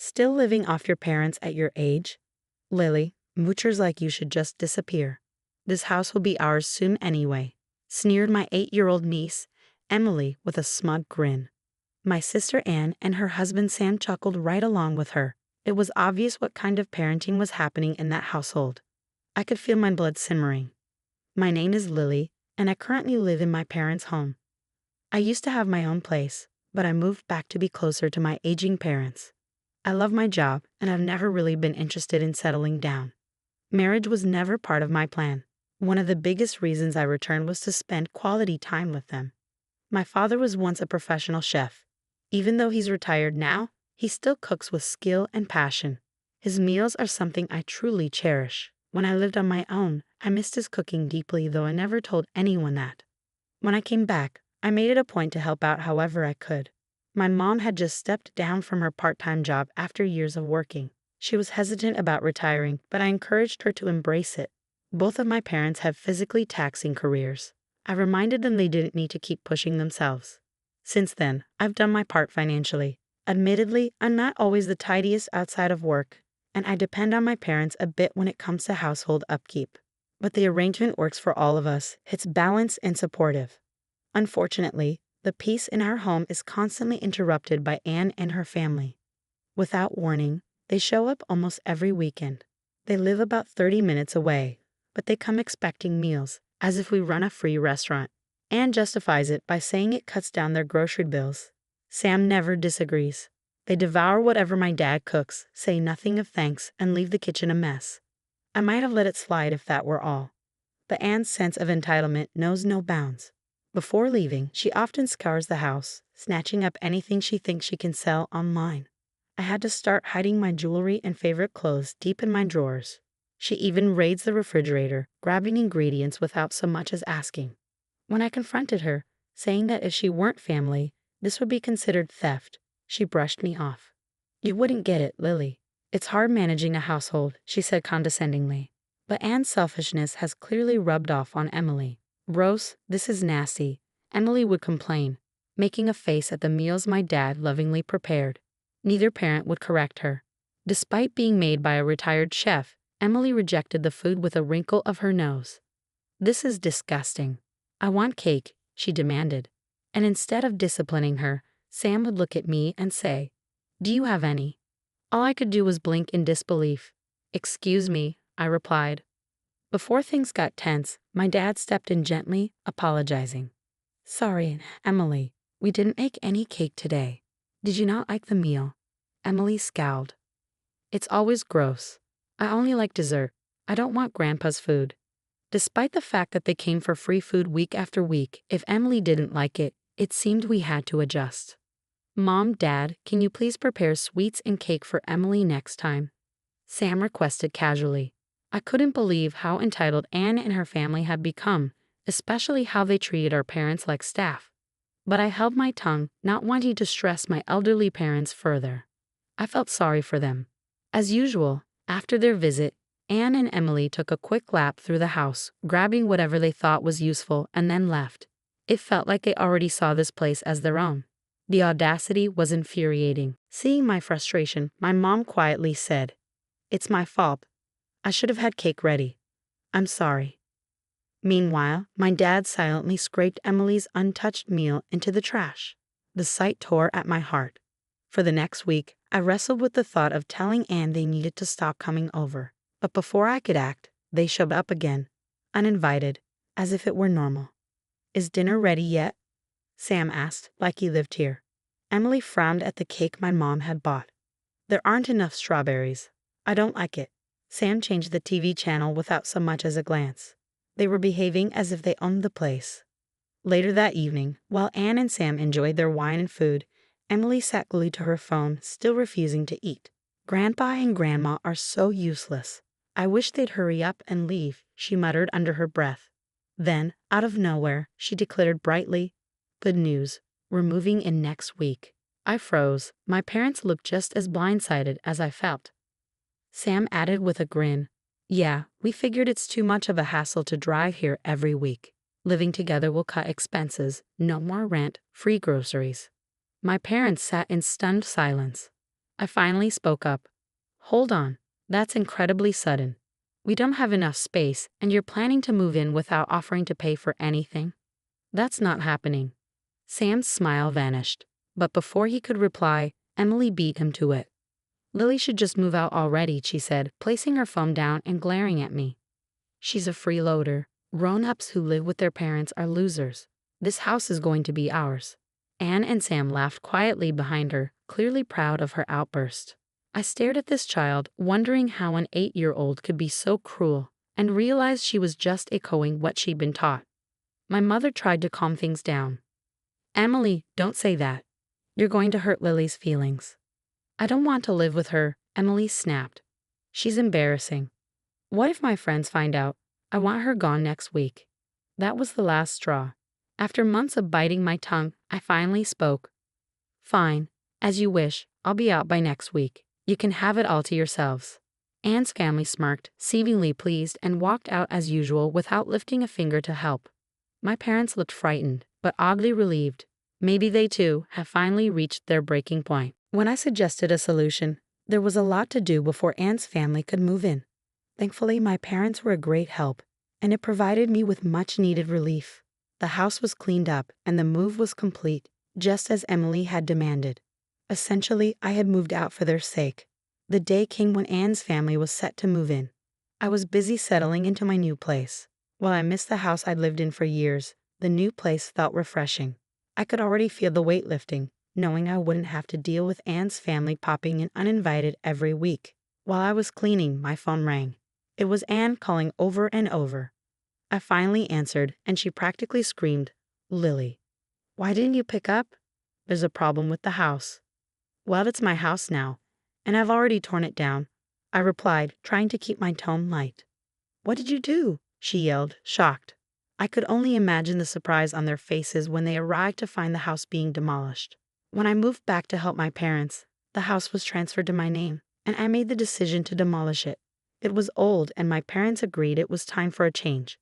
Still living off your parents at your age? Lily, moochers like you should just disappear. This house will be ours soon anyway, sneered my 8-year-old niece, Emily, with a smug grin. My sister Anne and her husband Sam chuckled right along with her. It was obvious what kind of parenting was happening in that household. I could feel my blood simmering. My name is Lily, and I currently live in my parents' home. I used to have my own place, but I moved back to be closer to my aging parents. I love my job, and I've never really been interested in settling down. Marriage was never part of my plan. One of the biggest reasons I returned was to spend quality time with them. My father was once a professional chef. Even though he's retired now, he still cooks with skill and passion. His meals are something I truly cherish. When I lived on my own, I missed his cooking deeply, though I never told anyone that. When I came back, I made it a point to help out however I could. My mom had just stepped down from her part-time job after years of working. She was hesitant about retiring, but I encouraged her to embrace it. Both of my parents have physically taxing careers. I reminded them they didn't need to keep pushing themselves. Since then, I've done my part financially. Admittedly, I'm not always the tidiest outside of work, and I depend on my parents a bit when it comes to household upkeep. But the arrangement works for all of us. It's balanced and supportive. Unfortunately, the peace in our home is constantly interrupted by Anne and her family. Without warning, they show up almost every weekend. They live about 30 minutes away, but they come expecting meals, as if we run a free restaurant. Anne justifies it by saying it cuts down their grocery bills. Sam never disagrees. They devour whatever my dad cooks, say nothing of thanks, and leave the kitchen a mess. I might have let it slide if that were all. But Anne's sense of entitlement knows no bounds. Before leaving, she often scours the house, snatching up anything she thinks she can sell online. I had to start hiding my jewelry and favorite clothes deep in my drawers. She even raids the refrigerator, grabbing ingredients without so much as asking. When I confronted her, saying that if she weren't family, this would be considered theft, she brushed me off. "You wouldn't get it, Lily. It's hard managing a household," she said condescendingly. But Anne's selfishness has clearly rubbed off on Emily. "Rose, this is nasty," Emily would complain, making a face at the meals my dad lovingly prepared. Neither parent would correct her. Despite being made by a retired chef, Emily rejected the food with a wrinkle of her nose. "This is disgusting. I want cake," she demanded. And instead of disciplining her, Sam would look at me and say, "Do you have any?" All I could do was blink in disbelief. "Excuse me," I replied. Before things got tense, my dad stepped in gently, apologizing. "Sorry, Emily, we didn't make any cake today. Did you not like the meal?" Emily scowled. "It's always gross. I only like dessert. I don't want Grandpa's food." Despite the fact that they came for free food week after week, if Emily didn't like it, it seemed we had to adjust. "Mom, Dad, can you please prepare sweets and cake for Emily next time?" Sam requested casually. I couldn't believe how entitled Anne and her family had become, especially how they treated our parents like staff. But I held my tongue, not wanting to stress my elderly parents further. I felt sorry for them. As usual, after their visit, Anne and Emily took a quick lap through the house, grabbing whatever they thought was useful, and then left. It felt like they already saw this place as their own. The audacity was infuriating. Seeing my frustration, my mom quietly said, "It's my fault. I should have had cake ready. I'm sorry." Meanwhile, my dad silently scraped Emily's untouched meal into the trash. The sight tore at my heart. For the next week, I wrestled with the thought of telling Anne they needed to stop coming over. But before I could act, they showed up again, uninvited, as if it were normal. "Is dinner ready yet?" Sam asked, like he lived here. Emily frowned at the cake my mom had bought. "There aren't enough strawberries. I don't like it." Sam changed the TV channel without so much as a glance. They were behaving as if they owned the place. Later that evening, while Anne and Sam enjoyed their wine and food, Emily sat glued to her phone, still refusing to eat. "Grandpa and Grandma are so useless. I wish they'd hurry up and leave," she muttered under her breath. Then, out of nowhere, she declared brightly, "Good news, we're moving in next week." I froze. My parents looked just as blindsided as I felt. Sam added with a grin, "Yeah, we figured it's too much of a hassle to drive here every week. Living together will cut expenses, no more rent, free groceries." My parents sat in stunned silence. I finally spoke up. Hold on, that's incredibly sudden. We don't have enough space, and you're planning to move in without offering to pay for anything? That's not happening. Sam's smile vanished, but before he could reply, Emily beat him to it. Lily should just move out already, she said, placing her phone down and glaring at me. She's a freeloader. Grown-ups who live with their parents are losers. This house is going to be ours. Anne and Sam laughed quietly behind her, clearly proud of her outburst. I stared at this child, wondering how an 8-year-old could be so cruel, and realized she was just echoing what she'd been taught. My mother tried to calm things down. Emily, don't say that. You're going to hurt Lily's feelings. I don't want to live with her, Emily snapped. She's embarrassing. What if my friends find out? I want her gone next week. That was the last straw. After months of biting my tongue, I finally spoke. Fine, as you wish, I'll be out by next week. You can have it all to yourselves. Anne's family smirked, seemingly pleased, and walked out as usual without lifting a finger to help. My parents looked frightened, but oddly relieved. Maybe they too have finally reached their breaking point. When I suggested a solution, there was a lot to do before Anne's family could move in. Thankfully, my parents were a great help, and it provided me with much-needed relief. The house was cleaned up, and the move was complete, just as Emily had demanded. Essentially, I had moved out for their sake. The day came when Anne's family was set to move in. I was busy settling into my new place. While I missed the house I'd lived in for years, the new place felt refreshing. I could already feel the weight lifting, knowing I wouldn't have to deal with Anne's family popping in uninvited every week. While I was cleaning, my phone rang. It was Anne calling over and over. I finally answered, and she practically screamed, Lily, why didn't you pick up? There's a problem with the house. Well, it's my house now, and I've already torn it down, I replied, trying to keep my tone light. What did you do? She yelled, shocked. I could only imagine the surprise on their faces when they arrived to find the house being demolished. When I moved back to help my parents, the house was transferred to my name, and I made the decision to demolish it. It was old, and my parents agreed it was time for a change.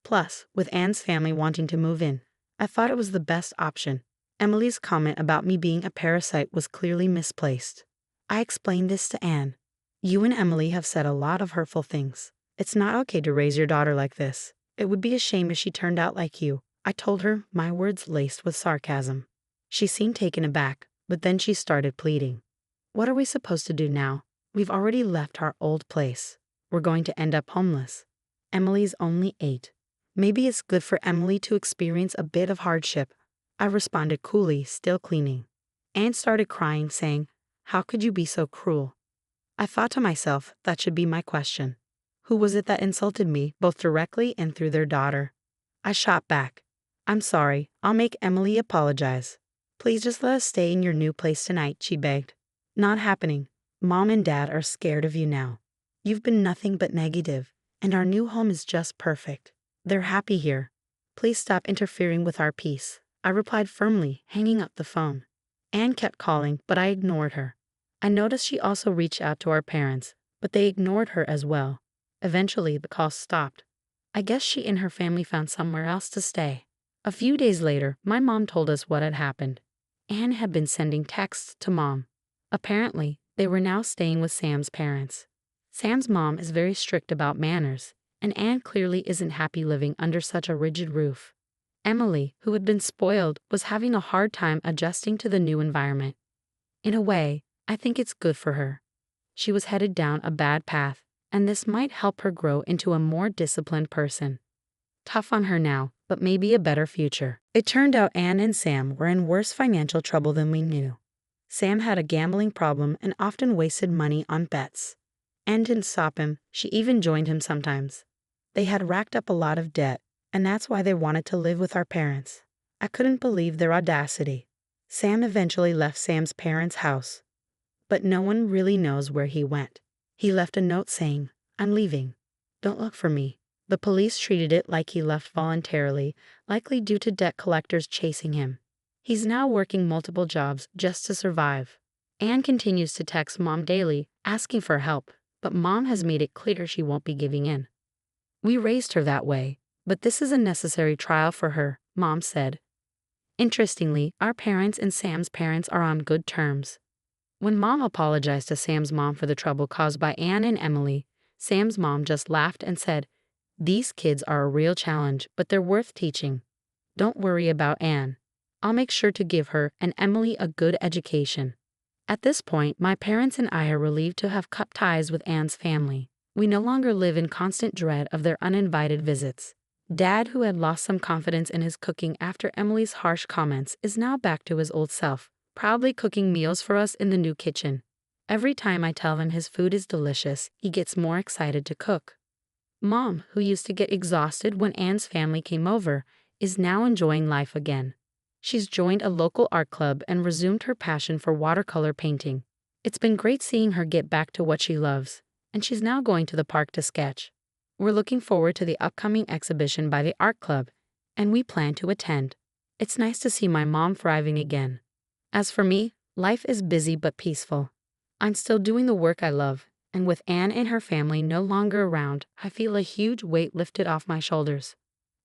Plus, with Anne's family wanting to move in, I thought it was the best option. Emily's comment about me being a parasite was clearly misplaced. I explained this to Anne. You and Emily have said a lot of hurtful things. It's not okay to raise your daughter like this. It would be a shame if she turned out like you. I told her, my words laced with sarcasm. She seemed taken aback, but then she started pleading. What are we supposed to do now? We've already left our old place. We're going to end up homeless. Emily's only 8. Maybe it's good for Emily to experience a bit of hardship. I responded coolly, still cleaning. Anne started crying, saying, how could you be so cruel? I thought to myself, that should be my question. Who was it that insulted me, both directly and through their daughter? I shot back. I'm sorry, I'll make Emily apologize. Please just let us stay in your new place tonight, she begged. Not happening. Mom and Dad are scared of you now. You've been nothing but negative, and our new home is just perfect. They're happy here. Please stop interfering with our peace, I replied firmly, hanging up the phone. Anne kept calling, but I ignored her. I noticed she also reached out to our parents, but they ignored her as well. Eventually, the call stopped. I guess she and her family found somewhere else to stay. A few days later, my mom told us what had happened. Anne had been sending texts to Mom. Apparently, they were now staying with Sam's parents. Sam's mom is very strict about manners, and Anne clearly isn't happy living under such a rigid roof. Emily, who had been spoiled, was having a hard time adjusting to the new environment. In a way, I think it's good for her. She was headed down a bad path, and this might help her grow into a more disciplined person. Tough on her now, but maybe a better future. It turned out Anne and Sam were in worse financial trouble than we knew. Sam had a gambling problem and often wasted money on bets. Anne didn't stop him, she even joined him sometimes. They had racked up a lot of debt, and that's why they wanted to live with our parents. I couldn't believe their audacity. Sam eventually left Sam's parents' house, but no one really knows where he went. He left a note saying, I'm leaving. Don't look for me. The police treated it like he left voluntarily, likely due to debt collectors chasing him. He's now working multiple jobs just to survive. Anne continues to text Mom daily, asking for help, but Mom has made it clear she won't be giving in. We raised her that way, but this is a necessary trial for her, Mom said. Interestingly, our parents and Sam's parents are on good terms. When Mom apologized to Sam's mom for the trouble caused by Anne and Emily, Sam's mom just laughed and said, "These kids are a real challenge, but they're worth teaching. Don't worry about Anne. I'll make sure to give her and Emily a good education." At this point, my parents and I are relieved to have cut ties with Anne's family. We no longer live in constant dread of their uninvited visits. Dad, who had lost some confidence in his cooking after Emily's harsh comments, is now back to his old self, proudly cooking meals for us in the new kitchen. Every time I tell him his food is delicious, he gets more excited to cook. Mom, who used to get exhausted when Anne's family came over, is now enjoying life again. She's joined a local art club and resumed her passion for watercolor painting. It's been great seeing her get back to what she loves, and she's now going to the park to sketch. We're looking forward to the upcoming exhibition by the art club, and we plan to attend. It's nice to see my mom thriving again. As for me, life is busy but peaceful. I'm still doing the work I love, and with Anne and her family no longer around, I feel a huge weight lifted off my shoulders.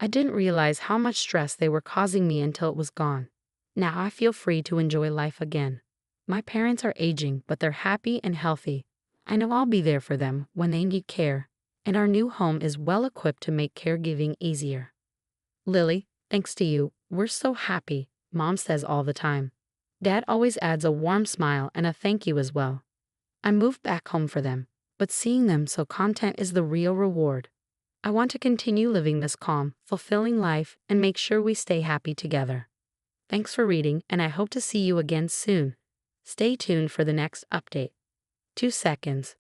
I didn't realize how much stress they were causing me until it was gone. Now I feel free to enjoy life again. My parents are aging, but they're happy and healthy. I know I'll be there for them when they need care, and our new home is well equipped to make caregiving easier. Lily, thanks to you, we're so happy, Mom says all the time. Dad always adds a warm smile and a thank you as well. I moved back home for them, but seeing them so content is the real reward. I want to continue living this calm, fulfilling life and make sure we stay happy together. Thanks for reading, and I hope to see you again soon. Stay tuned for the next update. 2 seconds.